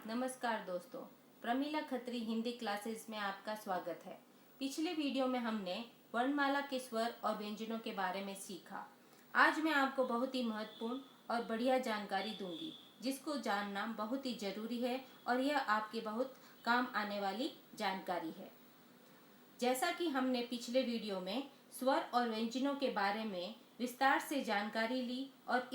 नमस्कार दोस्तों, प्रमीला खत्री हिंदी क्लासेस में आपका स्वागत है। पिछले वीडियो में हमने वर्णमाला के स्वर और व्यंजनों के बारे में सीखा। आज मैं आपको बहुत ही महत्वपूर्ण और बढ़िया जानकारी दूंगी, जिसको जानना बहुत ही जरूरी है और यह आपके बहुत काम आने वाली जानकारी है। जैसा कि हमने पिछले वीडियो में स्वर और व्यंजनों के बारे में विस्तार से जानकारी ली और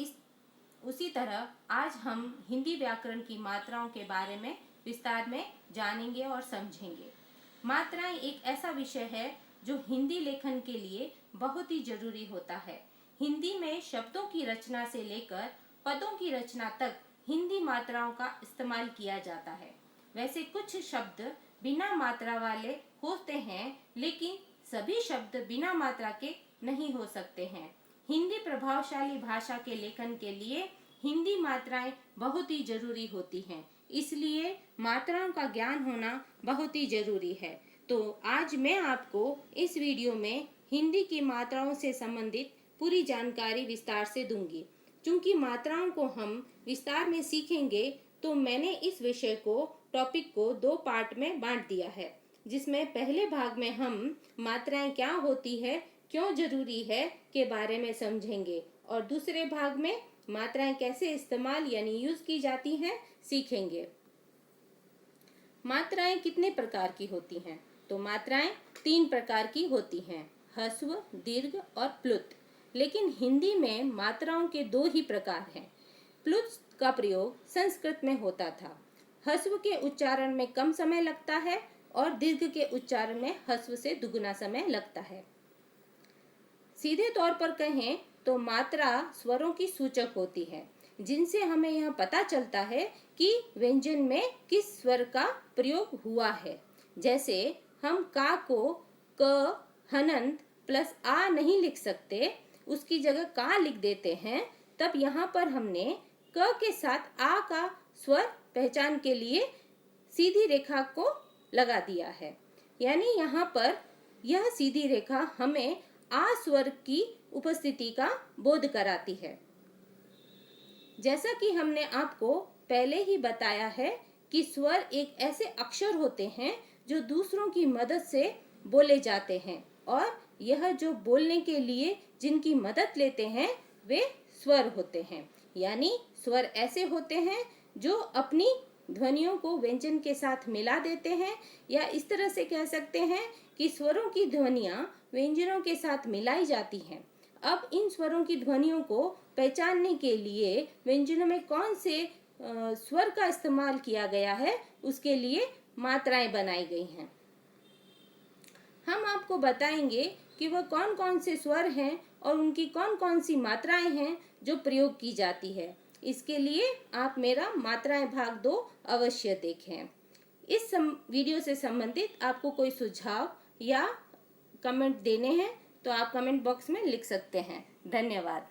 उसी तरह आज हम हिंदी व्याकरण की मात्राओं के बारे में विस्तार में जानेंगे और समझेंगे। मात्राएं एक ऐसा विषय है जो हिंदी लेखन के लिए बहुत ही जरूरी होता है। हिंदी में शब्दों की रचना से लेकर पदों की रचना तक हिंदी मात्राओं का इस्तेमाल किया जाता है। वैसे कुछ शब्द बिना मात्रा वाले होते हैं, लेकिन सभी शब्द बिना मात्रा के नहीं हो सकते हैं। हिंदी प्रभावशाली भाषा के लेखन के लिए हिंदी मात्राएं बहुत ही जरूरी होती हैं, इसलिए मात्राओं का ज्ञान होना बहुत ही जरूरी है। तो आज मैं आपको इस वीडियो में हिंदी की मात्राओं से संबंधित पूरी जानकारी विस्तार से दूंगी। चूंकि मात्राओं को हम विस्तार में सीखेंगे, तो मैंने इस विषय को टॉपिक को 2 पार्ट में बांट दिया है, जिसमें पहले भाग में हम मात्राएं क्या होती है, क्यों जरूरी है के बारे में समझेंगे और दूसरे भाग में मात्राएं कैसे इस्तेमाल यानी यूज की जाती हैं सीखेंगे। मात्राएं कितने प्रकार की होती हैं? तो मात्राएं 3 प्रकार की होती हैं, ह्रस्व, दीर्घ और प्लुत। लेकिन हिंदी में मात्राओं के 2 ही प्रकार हैं। प्लुत का प्रयोग संस्कृत में होता था। ह्रस्व के उच्चारण में कम समय लगता है और दीर्घ के उच्चारण में ह्रस्व से दुगुना समय लगता है। सीधे तौर पर कहें तो मात्रा स्वरों की सूचक होती है, जिनसे हमें यह पता चलता है कि व्यंजन में किस स्वर का प्रयोग हुआ है। जैसे हम का को क हनंत प्लस आ नहीं लिख सकते, उसकी जगह का लिख देते हैं, तब यहाँ पर हमने क के साथ आ का स्वर पहचान के लिए सीधी रेखा को लगा दिया है। यानी यहाँ पर यह सीधी रेखा हमें आ स्वर की उपस्थिति का बोध कराती है। जैसा कि हमने आपको पहले ही बताया है कि स्वर एक ऐसे अक्षर होते हैं जो दूसरों की मदद से बोले जाते हैं, और यह जो बोलने के लिए जिनकी मदद लेते हैं वे स्वर होते हैं। यानी स्वर ऐसे होते हैं जो अपनी ध्वनियों को व्यंजन के साथ मिला देते हैं, या इस तरह से कह सकते हैं कि स्वरों की ध्वनियां व्यंजनों के साथ मिलाई जाती हैं। अब इन स्वरों की ध्वनियों को पहचानने के लिए व्यंजनों में कौन से स्वर का इस्तेमाल किया गया है, उसके लिए मात्राएं बनाई गई हैं। हम आपको बताएंगे कि वह कौन कौन से स्वर हैं और उनकी कौन कौन सी मात्राएं हैं जो प्रयोग की जाती है। इसके लिए आप मेरा मात्राएं भाग 2 अवश्य देखें। इस वीडियो से संबंधित आपको कोई सुझाव या कमेंट देने हैं तो आप कमेंट बॉक्स में लिख सकते हैं। धन्यवाद।